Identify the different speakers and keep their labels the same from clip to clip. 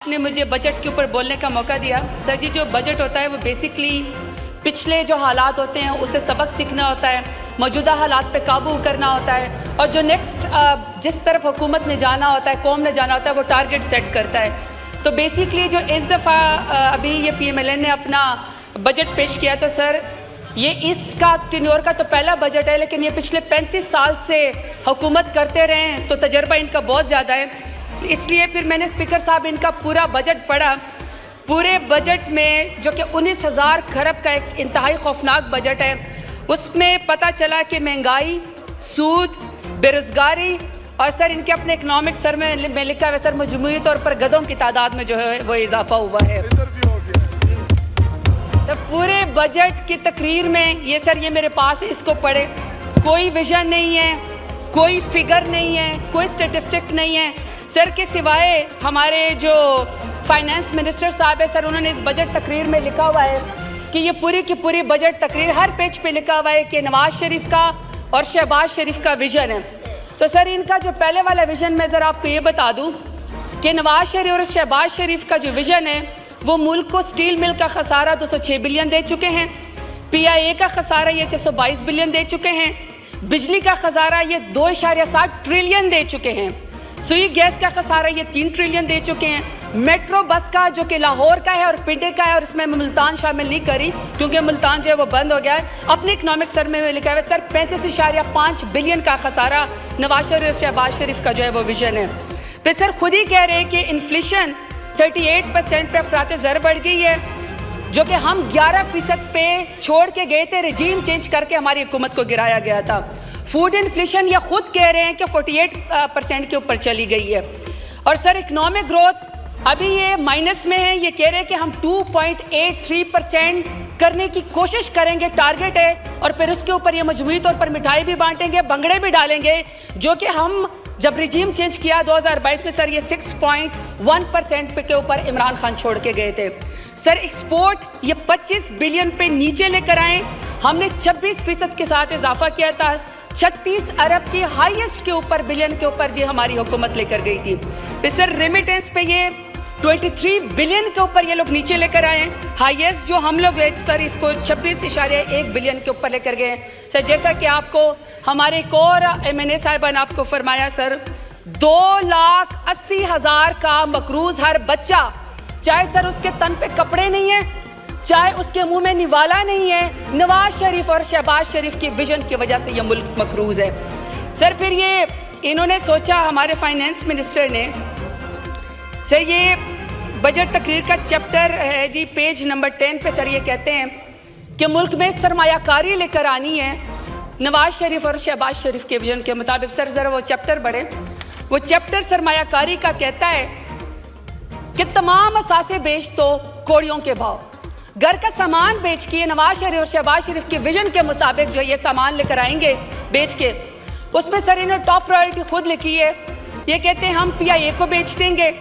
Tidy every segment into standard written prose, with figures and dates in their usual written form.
Speaker 1: ने मुझे बजट के ऊपर बोलने का मौका दिया। सर जी, जो बजट होता है वो बेसिकली पिछले जो हालात होते हैं उससे सबक सीखना होता है, मौजूदा हालात पे काबू करना होता है, और जो नेक्स्ट जिस तरफ हुकूमत ने जाना होता है, कौम ने जाना होता है, वो टारगेट सेट करता है। तो बेसिकली जो इस दफ़ा अभी ये PMLN ने अपना बजट पेश किया, तो सर ये इसका टेन्योर का तो पहला बजट है, लेकिन ये पिछले 35 साल से हुकूमत करते रहे हैं, तो तजर्बा इनका बहुत ज़्यादा है। इसलिए फिर मैंने स्पीकर साहब इनका पूरा बजट पढ़ा। पूरे बजट में जो कि 19,000 खरब का एक इंतहाई खौफनाक बजट है, उसमें पता चला कि महंगाई, सूद, बेरोज़गारी और सर इनके अपने इकनॉमिक सर में लिखा हुआ सर मजमूई तौर पर गधों की तादाद में जो है वो इजाफा हुआ है। सर पूरे बजट की तकरीर में ये मेरे पास है, इसको पढ़े। कोई विजन नहीं है, कोई फिगर नहीं है, कोई स्टेटिस्टिक्स नहीं है सर, के सिवाय हमारे जो फाइनेंस मिनिस्टर साहब है सर, उन्होंने इस बजट तकरीर में लिखा हुआ है कि ये पूरी की पूरी बजट तकरीर हर पेज पे लिखा हुआ है कि नवाज शरीफ का और शहबाज शरीफ का विजन है। तो सर इनका जो पहले वाला विजन, मैं ज़रा आपको ये बता दूं कि नवाज शरीफ और शहबाज शरीफ का जो विजन है वो मुल्क को स्टील मिल का खसारा 206 बिलियन दे चुके हैं, PIA का खसारा ये 622 बिलियन दे चुके हैं, बिजली का खसारा ये 2.7 ट्रिलियन दे चुके हैं, सुई गैस का खसारा ये 3 ट्रिलियन दे चुके हैं, मेट्रो बस का जो कि लाहौर का है और पिंडे का है, और इसमें मैं मुल्तान शामिल नहीं करी क्योंकि मुल्तान जो है वो बंद हो गया है, अपने इकनॉमिक सर में लिखा है सर 35.5 बिलियन का खसारा नवाज शरीफ और शहबाज शरीफ का जो है वो विजन है। फिर सर खुद ही कह रहे हैं कि इन्फ्लेशन 38% पे अफरात ज़र बढ़ गई है, जो कि हम 11% पे छोड़ के गए थे, रिजीम चेंज करके हमारी हुकूमत को गिराया गया था। फूड इन्फ्लेशन ये खुद कह रहे हैं कि 48% के ऊपर चली गई है। और सर इकनॉमिक ग्रोथ अभी ये माइनस में है, ये कह रहे हैं कि हम 2.83% करने की कोशिश करेंगे, टारगेट है, और फिर उसके ऊपर ये मजमूई तौर पर मिठाई भी बांटेंगे, बंगड़े भी डालेंगे, जो कि हम जब रिजीम चेंज किया 2022 में सर ये 6.1% के ऊपर इमरान खान छोड़ के गए थे। सर एक्सपोर्ट ये 25 बिलियन पे नीचे लेकर आए, हमने 26% के साथ इजाफा किया था, 36 अरब की हाईएस्ट के ऊपर बिलियन के ऊपर जी हमारी हुकूमत लेकर गई थी। फिर सर रेमिटेंस पे ये 23 बिलियन के ऊपर ये लोग नीचे लेकर आए, हाईएस्ट जो हम लोग ले सर इसको 26.1 बिलियन के ऊपर लेकर गए। सर जैसा कि आपको हमारे एक और MNA साहिबान आपको फरमाया सर, 2,80,000 का मकरूज हर बच्चा, चाहे सर उसके तन पे कपड़े नहीं है, चाहे उसके मुंह में निवाला नहीं है, नवाज शरीफ और शहबाज शरीफ की विजन की वजह से ये मुल्क मकरूज है। सर फिर ये इन्होंने सोचा, हमारे फाइनेंस मिनिस्टर ने, सर ये बजट तकरीर का चैप्टर है जी, पेज नंबर 10 पे सर ये कहते हैं कि मुल्क में सरमायाकारी लेकर आनी है नवाज शरीफ और शहबाज शरीफ के विजन के मुताबिक। सर ज़रा वो चैप्टर पढ़े। वो चैप्टर सरमायाकारी का कहता है कि तमाम असासे बेच दो कोड़ियों के भाव, घर का सामान बेच के नवाज शरीफ और शहबाज शरीफ के विजन के मुताबिक जो ये सामान लेकर आएंगे बेच के। उसमें सर इन्होंने टॉप प्रायोरिटी खुद लिखी है, ये कहते हैं हम PIA को बेच देंगे,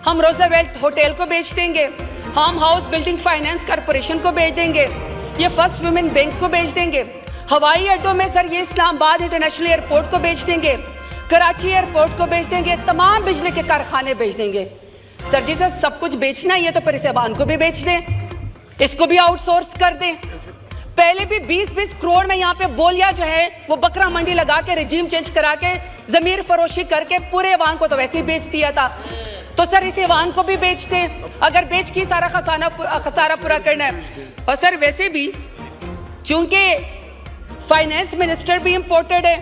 Speaker 1: हम रोज़वेल्ट होटल को बेच देंगे, हम हाउस बिल्डिंग फाइनेंस कॉरपोरेशन को बेच देंगे, ये फर्स्ट वुमेन बैंक को बेच देंगे, हवाई अड्डों में सर ये इस्लामाबाद इंटरनेशनल एयरपोर्ट को बेच देंगे, कराची एयरपोर्ट को बेच देंगे, तमाम बिजली के कारखाने बेच देंगे। सर जी सर सब कुछ बेचना ही है तो फिर इस ऐवान को भी बेच दें, इसको भी आउटसोर्स कर दें। पहले भी 20-20 करोड़ में यहाँ पे बोलिया जो है वो बकरा मंडी लगा के रिजीम चेंज करा के ज़मीर फरोशी करके पूरे ऐवान को तो वैसे ही बेच दिया था, तो सर इस ऐवान को भी बेच दें अगर बेच के सारा खसारा पूरा करना है। और सर वैसे भी चूंकि फाइनेंस मिनिस्टर भी इम्पोर्टेड है,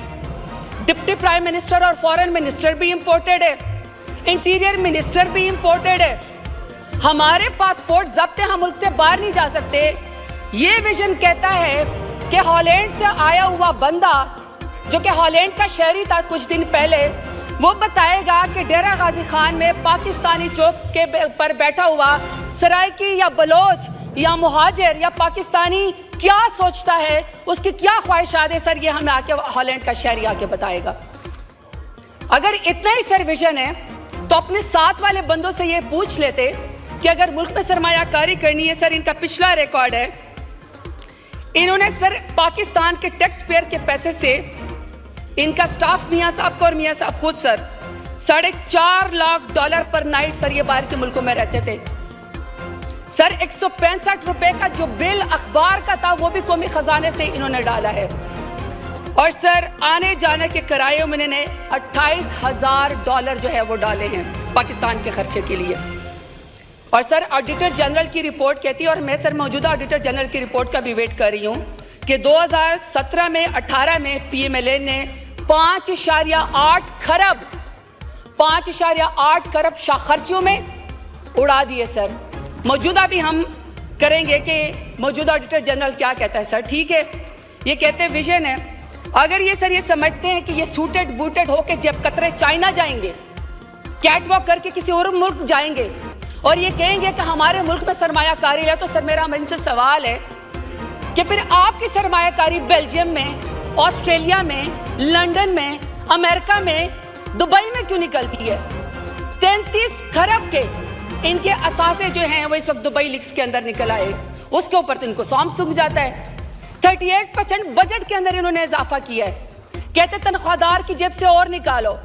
Speaker 1: डिप्टी प्राइम मिनिस्टर और फॉरेन मिनिस्टर भी इम्पोर्टेड है, इंटीरियर मिनिस्टर भी इम्पोर्टेड है, हमारे पासपोर्ट जब्त है, हम मुल्क से बाहर नहीं जा सकते। ये विजन कहता है कि हॉलैंड से आया हुआ बंदा जो कि हॉलैंड का शहरी था कुछ दिन पहले, वो बताएगा कि डेरा गाजी खान में पाकिस्तानी चौक के पर बैठा हुआ सराइकी या बलोच या मुहाजिर या पाकिस्तानी क्या सोचता है, उसकी क्या ख्वाहिशात है, सर ये हमें आके हॉलैंड का शहरी आके बताएगा। अगर इतना ही सर विजन है तो अपने साथ वाले बंदों से ये पूछ लेते कि अगर मुल्क में सरमायाकारी करनी है, सर इनका पिछला रिकॉर्ड है, इन्होंने सर पाकिस्तान के टैक्स पेयर के पैसे से इनका स्टाफ मियाँ साहब को और मियाँ साहब खुद सर $4.5 लाख पर नाइट सर ये बाहर के मुल्कों में रहते थे। सर 165 रुपए का जो बिल अखबार का था वो भी कौमी खजाने से इन्होंने डाला है। और सर आने जाने के किराए में इन्होंने $28,000 जो है वो डाले हैं पाकिस्तान के खर्चे के लिए। और सर ऑडिटर जनरल की रिपोर्ट कहती है, और मैं सर मौजूदा ऑडिटर जनरल की रिपोर्ट का भी वेट कर रही हूँ, कि 2017 में 18 में PMLA ने 5.8 खरब खर्चियों में उड़ा दिए। सर मौजूदा भी हम करेंगे कि मौजूदा ऑडिटर जनरल क्या कहता है। सर ठीक है, ये कहते हैं विजन है, अगर ये सर ये समझते हैं कि ये सूटेड बूटेड होके जब कतरे चाइना जाएंगे, कैटवॉक करके किसी और मुल्क जाएंगे और ये कहेंगे कि हमारे मुल्क में सरमायाकारी है, तो सर मेरा इनसे सवाल है कि फिर आपकी सरमायाकारी बेल्जियम में, ऑस्ट्रेलिया में, लंदन में, अमेरिका में, दुबई में क्यों निकलती है? 33 खरब के इनके असासे जो हैं वो इस वक्त दुबई लीक्स के अंदर निकल आए, उसके ऊपर तो इनको सौंप सूख जाता है। 38% बजट के अंदर इन्होंने इजाफा किया है। कहते तनख्वाहदार की जेब से और निकालो,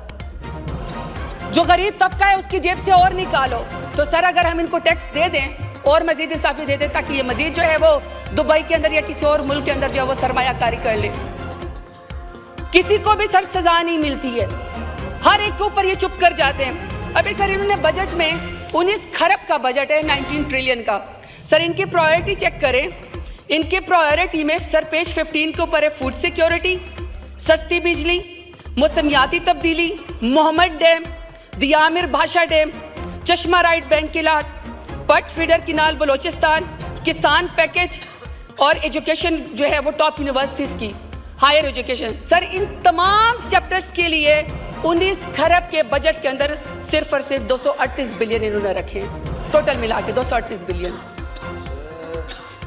Speaker 1: जो गरीब तबका है उसकी जेब से और निकालो। तो सर अगर हम इनको टैक्स दे दें और मजीद इजाफी दे दें ताकि ये मजीद जो है वो दुबई के अंदर या किसी और मुल्क के अंदर जो है वो सरमायाकारी कर ले, किसी को भी सर सजा नहीं मिलती है, हर एक के ऊपर ये चुप कर जाते हैं। अभी सर इन्होंने बजट में 19 खरब का बजट है, 19 ट्रिलियन का। सर इनकी प्रायोरिटी चेक करें, इनके प्रायोरिटी में सर पेज 15 के ऊपर है फूड सिक्योरिटी, सस्ती बिजली, मौसमियाती तब्दीली, मोहम्मद डैम, दियामिर भाषा डैम, चश्मा राइट बैंक की लाट, पट फीडर किनाल बलोचिस्तान, किसान पैकेज और एजुकेशन जो है वो टॉप यूनिवर्सिटीज़ की हायर एजुकेशन। सर इन तमाम चैप्टर्स के लिए 19 खरब के बजट के अंदर सिर्फ और सिर्फ 238 बिलियन इन्होंने रखे, टोटल मिला के 238 बिलियन।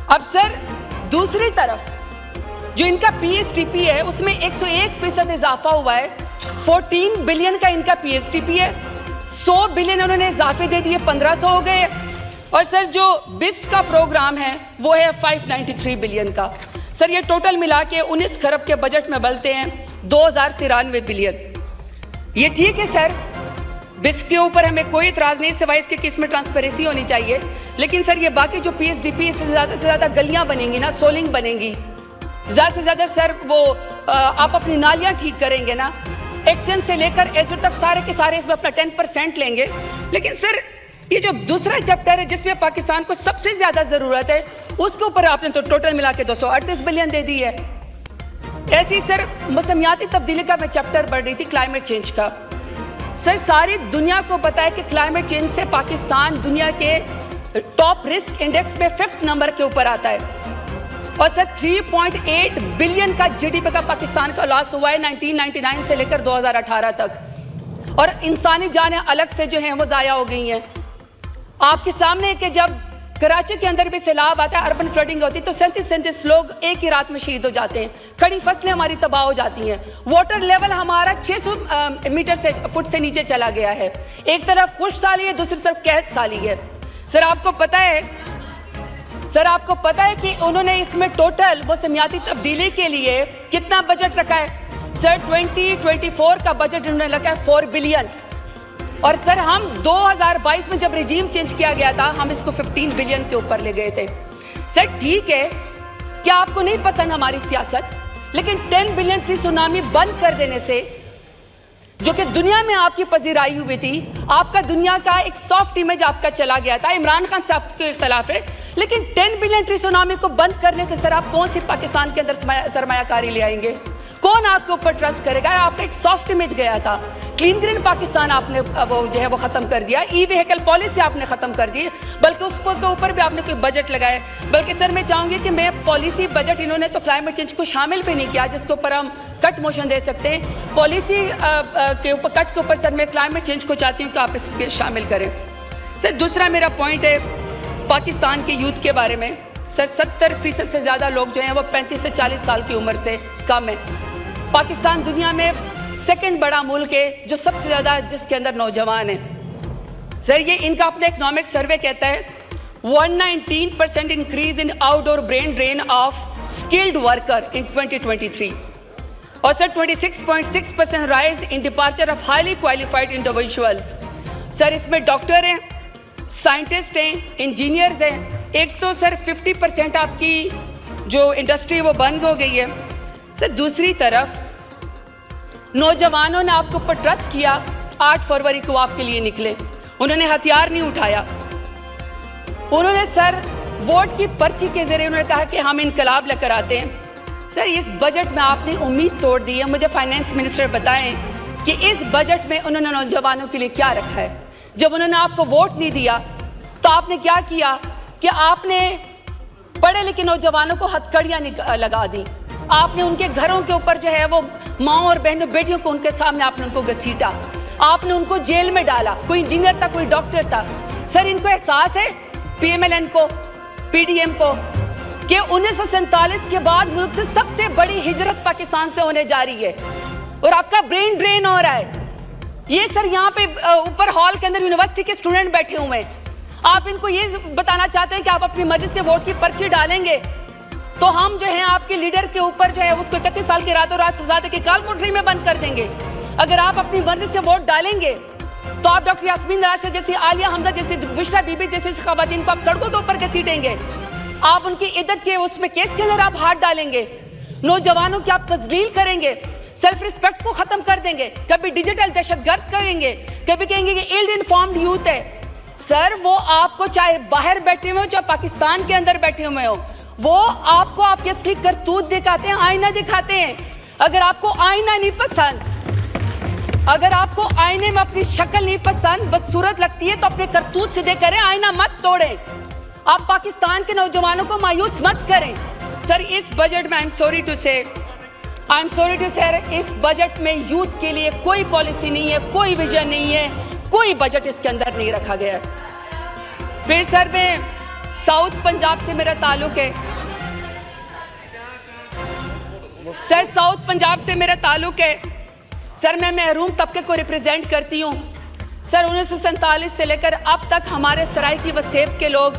Speaker 1: अब सर दूसरी तरफ जो इनका PSTP है उसमें 101% इजाफा हुआ है, 14 बिलियन का इनका PSTP है, 100 बिलियन उन्होंने इजाफे दे दिए, 1500 हो गए। और सर जो बिस्ट का प्रोग्राम है वो है 593 बिलियन का। सर ये टोटल मिला के 19 खरब के बजट में बनते हैं 2093 बिलियन। ये ठीक है सर, बिस्ट के ऊपर हमें कोई इतराज़ नहीं, सिवाय इसके कि इसमें ट्रांसपेरेंसी होनी चाहिए। लेकिन सर ये बाकी जो PSDP से ज़्यादा गलियाँ बनेंगी ना, सोलिंग बनेंगी, ज़्यादा से ज़्यादा सर वो आप अपनी नालियाँ ठीक करेंगे ना, एक्शन से लेकर एजुर तक सारे के सारे इसमें अपना 10% लेंगे। लेकिन सर ये जो दूसरा चैप्टर है जिसमें पाकिस्तान को सबसे ज़्यादा ज़रूरत है, उसके ऊपर आपने तो टोटल मिला के 238 बिलियन दे दी है। ऐसी सर मौसमियाती तब्दीली का मैं चैप्टर पढ़ रही थी, क्लाइमेट चेंज का। सर सारी दुनिया को पता है कि क्लाइमेट चेंज से पाकिस्तान दुनिया के टॉप रिस्क इंडेक्स में 5th नंबर के ऊपर आता है। और सर 3.8 बिलियन का GDP का पाकिस्तान का लॉस हुआ है 1999 से लेकर 2018 तक, और इंसानी जानें अलग से जो हैं वो ज़ाया हो गई हैं। आपके सामने कि जब कराची के अंदर भी सैलाब आता है, अर्बन फ्लडिंग होती है, तो 37 लोग एक ही रात में शहीद हो जाते हैं, खड़ी फसलें हमारी तबाह हो जाती हैं, वाटर लेवल हमारा 600 मीटर से फुट से नीचे चला गया है। एक तरफ खुश साली है, दूसरी तरफ कहत साली है। सर आपको पता है कि उन्होंने इसमें टोटल मौसमियाती तब्दीली के लिए कितना बजट रखा है? सर 2024 का बजट उन्होंने रखा है 4 बिलियन। और सर हम 2022 में जब रिजीम चेंज किया गया था, हम इसको 15 बिलियन के ऊपर ले गए थे। सर ठीक है, क्या आपको नहीं पसंद हमारी सियासत, लेकिन 10 बिलियन ट्री सुनामी बंद कर देने से, जो कि दुनिया में आपकी पजीराई हुई थी, आपका दुनिया का एक सॉफ्ट इमेज आपका चला गया था, इमरान खान साहब के खिलाफ है, लेकिन 10 बिलियन ट्री सुनामी को बंद करने से सर आप कौन सी पाकिस्तान के अंदर सरमायाकारी ले आएंगे? कौन आपके ऊपर ट्रस्ट करेगा? आपका एक सॉफ्ट इमेज गया था। क्लीन ग्रीन पाकिस्तान आपने वो जो है वो ख़त्म कर दिया, ई-व्हीकल पॉलिसी आपने ख़त्म कर दी, बल्कि उसके ऊपर भी आपने कोई बजट लगाए। बल्कि सर मैं चाहूँगी कि मैं पॉलिसी बजट, इन्होंने तो क्लाइमेट चेंज को शामिल भी नहीं किया जिसके ऊपर हम कट मोशन दे सकते हैं। पॉलिसी के ऊपर कट के ऊपर सर मैं क्लाइमेट चेंज को चाहती हूँ कि आप इसके शामिल करें। सर दूसरा मेरा पॉइंट है पाकिस्तान के यूथ के बारे में। सर 70% से ज़्यादा लोग जो हैं वो 35 से 40 साल की उम्र से कम है। पाकिस्तान दुनिया में सेकंड बड़ा मुल्क है जो सबसे ज़्यादा जिसके अंदर नौजवान है। सर ये इनका अपना इकोनॉमिक सर्वे कहता है 119% increase in outdoor brain drain of skilled worker in 2023। और sir 26.6% rise in departure of highly qualified individuals. Sir इसमें डॉक्टर हैं, साइंटिस्ट हैं, इंजीनियर्स हैं। एक तो सर 50% आपकी जो इंडस्ट्री वो बंद हो गई है। सर दूसरी तरफ नौजवानों ने आपके ऊपर ट्रस्ट किया, 8 फरवरी को आपके लिए निकले, उन्होंने हथियार नहीं उठाया, उन्होंने सर वोट की पर्ची के जरिए उन्होंने कहा कि हम इनकलाब लेकर आते हैं। सर इस बजट में आपने उम्मीद तोड़ दी है। मुझे फाइनेंस मिनिस्टर बताएं कि इस बजट में उन्होंने नौजवानों के लिए क्या रखा है। जब उन्होंने आपको वोट नहीं दिया तो आपने क्या किया कि आपने पढ़े लिखे नौजवानों को हथकड़ियाँ लगा दी। आपने उनके घरों के ऊपर जो है वो माँओं और बहनों बेटियों को उनके सामने आपने उनको घसीटा, आपने उनको जेल में डाला। कोई इंजीनियर था, कोई डॉक्टर था। सर इनको एहसास है PMLN को, PDM को, कि 1947 के बाद मुल्क से सबसे बड़ी हिजरत पाकिस्तान से होने जा रही है और आपका ब्रेन ड्रेन हो रहा है। ये सर यहाँ पे ऊपर हॉल के अंदर यूनिवर्सिटी के स्टूडेंट बैठे हुए हैं, आप इनको ये बताना चाहते हैं कि आप अपनी मर्जी से वोट की पर्ची डालेंगे तो हम जो है आपके लीडर के ऊपर जो है उसको 31 साल की रातों रात सजा दे के काल कोठरी में बंद कर देंगे। अगर आप अपनी मर्जी से वोट डालेंगे तो आप डॉक्टर यास्मीन राशिद जैसी, आलिया हमजा जैसी, बुशरा बीबी जैसी खवातीन को आप सड़कों के ऊपर घसीटेंगे। आप उनकी इज्जत के उसमें केस के अंदर आप हाथ डालेंगे, नौजवानों की आप तजलील करेंगे, सेल्फ रिस्पेक्ट को खत्म कर देंगे, कभी डिजिटल दहशतगर्द करेंगे, कभी कहेंगे कि इल्ड इन्फॉर्म्ड यूथ है। सर वो आपको चाहे बाहर बैठे हुए हो चाहे पाकिस्तान के अंदर बैठे हुए हो, वो आपको आपके असली करतूत दिखाते हैं, आईना दिखाते हैं। अगर आपको आईना नहीं पसंद, अगर आपको आईने में अपनी शक्ल नहीं पसंद, बदसूरत लगती है तो अपने करतूत सीधे करें, आईना मत तोड़ें। आप पाकिस्तान के नौजवानों को मायूस मत करें। सर इस बजट में आई एम सॉरी टू से इस बजट में यूथ के लिए कोई पॉलिसी नहीं है, कोई विजन नहीं है, कोई बजट इसके अंदर नहीं रखा गया है। फिर सर मैं साउथ पंजाब से मेरा ताल्लुक है। सर साउथ पंजाब से मेरा ताल्लुक है। सर मैं महरूम तबके को रिप्रेजेंट करती हूँ। सर 1947 से लेकर अब तक हमारे सराय की वसेब के लोग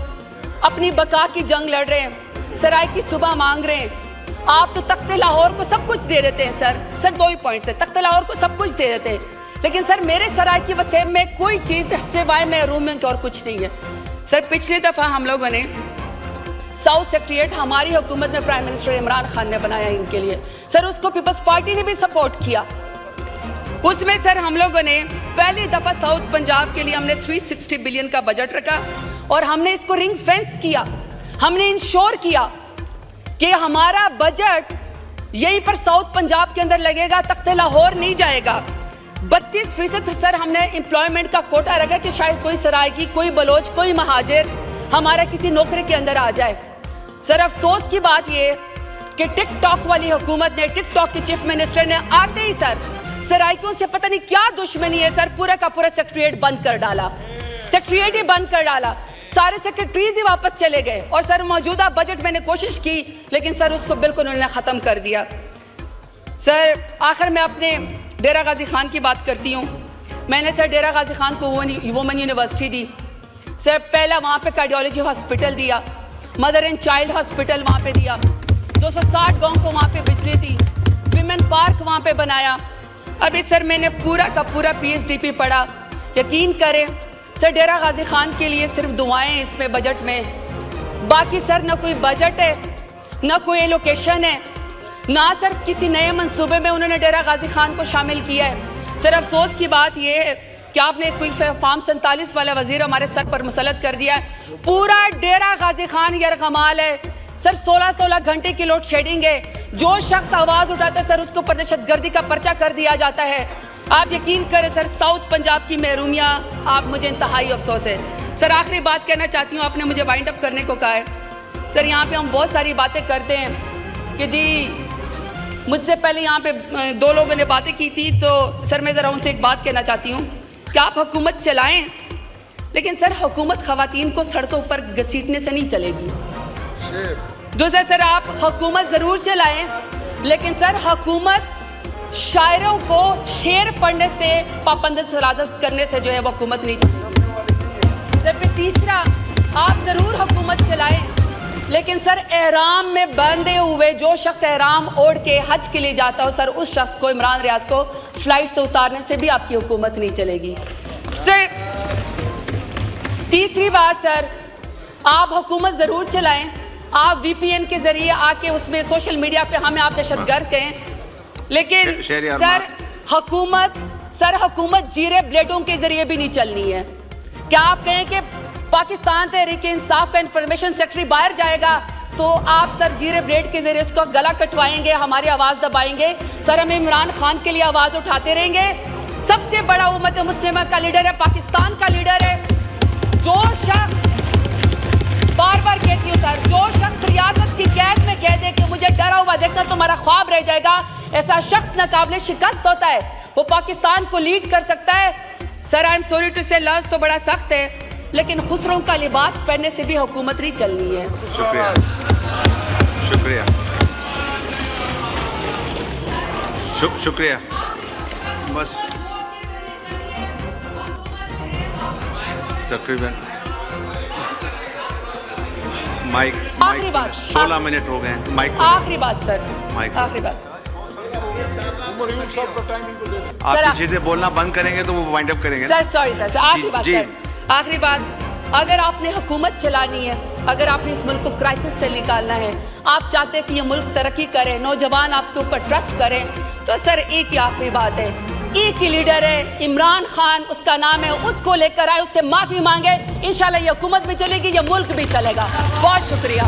Speaker 1: अपनी बका की जंग लड़ रहे हैं, सराय की सुबह मांग रहे हैं। आप तो तख्ते लाहौर को सब कुछ दे देते हैं सर 2 ही पॉइंट से तख्ते लाहौर को सब कुछ दे देते हैं, लेकिन सर मेरे सराय की वसेब में कोई चीज़ सिवाय महरूम में और कुछ नहीं है। सर पिछली दफ़ा हम लोगों ने साउथ सेक्रेटरीट हमारी हुकूमत में प्राइम मिनिस्टर इमरान खान ने बनाया इनके लिए। सर उसको पीपल्स पार्टी ने भी सपोर्ट किया। उसमें सर हम लोगों ने पहली दफ़ा साउथ पंजाब के लिए हमने 360 बिलियन का बजट रखा और हमने इसको रिंग फेंस किया। हमने इंश्योर किया कि हमारा बजट यहीं पर साउथ पंजाब के अंदर लगेगा, तख्ते लाहौर नहीं जाएगा। 32% सर हमने एम्प्लॉयमेंट का कोटा रखा कि शायद कोई सरायकी, कोई बलोच, कोई महाजिर हमारा किसी नौकरी के अंदर आ जाए। सर अफसोस की बात ये कि टिकटॉक वाली हुकूमत ने, टिकटॉक के चीफ मिनिस्टर ने आते ही सर सराइकियों से पता नहीं क्या दुश्मनी है सर, पूरा का पूरा सेक्रेटरीट बंद कर डाला, सेक्रेटरीट ही बंद कर डाला, सारे सेक्रेटरीज ही वापस चले गए। और सर मौजूदा बजट मैंने कोशिश की लेकिन सर उसको बिल्कुल उन्होंने ख़त्म कर दिया। सर आखिर में अपने डेरा गाजी खान की बात करती हूँ। मैंने सर डेरा गाजी खान को वुमेन यूनिवर्सिटी दी सर, पहला वहाँ पे कार्डियोलॉजी हॉस्पिटल दिया, मदर एंड चाइल्ड हॉस्पिटल वहाँ पे दिया, 260 गाँव को वहाँ पे बिजली दी, विमेन पार्क वहाँ पे बनाया। अभी सर मैंने पूरा का पूरा PhD पढ़ा। यकीन करें सर डेरा गाजी खान के लिए सिर्फ दुआएं इसमें बजट में, बाकी सर ना कोई बजट है, ना कोई एलोकेशन है, ना सर किसी नए मंसूबे में उन्होंने डेरा गाजी खान को शामिल किया है। सर अफसोस की बात यह है कि आपने कोई फार्म 47 वाला वजीर हमारे सर पर मुसल्लत कर दिया है। पूरा डेरा गाजी खान यरगमाल है सर, 16-16 घंटे की लोड शेडिंग है। जो शख्स आवाज़ उठाता है सर उसको पर दहशतगर्दी का पर्चा कर दिया जाता है। आप यकीन करें सर साउथ पंजाब की महरूमियाँ आप मुझे इंतहाई अफसोस है। सर आखिरी बात कहना चाहती हूँ, आपने मुझे वाइंड अप करने को कहा है। सर यहाँ पे हम बहुत सारी बातें करते हैं कि जी मुझसे पहले यहाँ पे 2 लोगों ने बातें की थी, तो सर मैं ज़रा उनसे एक बात कहना चाहती हूँ कि आप हुकूमत चलाएं लेकिन सर हुकूमत ख़वातीन को सड़कों पर घसीटने से नहीं चलेगी। दूसरा सर आप हुकूमत ज़रूर चलाएं लेकिन सर हुकूमत शायरों को शेर पढ़ने से पाबंद सलादत करने से जो है वो हुकूमत नहीं चलेगी। सर फिर तीसरा आप ज़रूर हुकूमत चलाएं लेकिन सर एहराम में बंधे हुए जो शख्स एहराम ओढ़ के हज के लिए जाता हो सर, उस शख्स को, इमरान रियाज को फ्लाइट से उतारने से भी आपकी हुकूमत नहीं चलेगी। सर तीसरी बात सर, आप हुकूमत ज़रूर चलाएं, आप VPN के जरिए आके उसमें सोशल मीडिया पे हमें आप दहशतगर्द कहें, लेकिन सर हुकूमत जीरे ब्लेडों के जरिए भी नहीं चलनी है। क्या आप कहें कि पाकिस्तान तहरीक इंसाफ का इंफॉर्मेशन सेक्रेटरी बाहर जाएगा तो आप सर जीरे ब्लेड के जरिए उसका गला कटवाएंगे, हमारी आवाज़ दबाएंगे? सर हम इमरान खान के लिए आवाज़ उठाते रहेंगे। सबसे बड़ा उम्मत मुस्लिमा का लीडर है, पाकिस्तान का लीडर है। जो शख्स, बार बार कहती हूँ सर, जो शख्स रियासत की कैद में कह दे कि मुझे डरा हुआ देखना तुम्हारा ख्वाब रह जाएगा, ऐसा शख्स नाकाबिले शिकस्त होता है, वो पाकिस्तान को लीड कर सकता है। Sir I am sorry to say, लफ्ज़ तो बड़ा सख्त है, लेकिन खुसरों का लिबास पहनने से भी हुकूमत नहीं चलनी है।
Speaker 2: शुक्रिया, शुक्रिया, शुक्रिया। बस तकरीबन माइक
Speaker 1: आखिरी बात,
Speaker 2: 16 मिनट हो गए हैं। माइक
Speaker 1: आखिरी बात सर,
Speaker 2: माइक
Speaker 1: आखिरी बात,
Speaker 2: आप चीजें बोलना बंद करेंगे तो वो वाइंड अप करेंगे
Speaker 1: सर। सॉरी सर, आखिरी बात सर, आखिरी बात, अगर आपने हुकूमत चलानी है, अगर आपने इस मुल्क को क्राइसिस से निकालना है, आप चाहते हैं कि ये मुल्क तरक्की करे, नौजवान आपके ऊपर ट्रस्ट करें, तो सर एक ही आखिरी बात है, एक ही लीडर है, इमरान खान उसका नाम है, उसको लेकर आए, उससे माफी मांगे, इंशाल्लाह ये हुकूमत भी चलेगी, ये मुल्क भी चलेगा। बहुत शुक्रिया।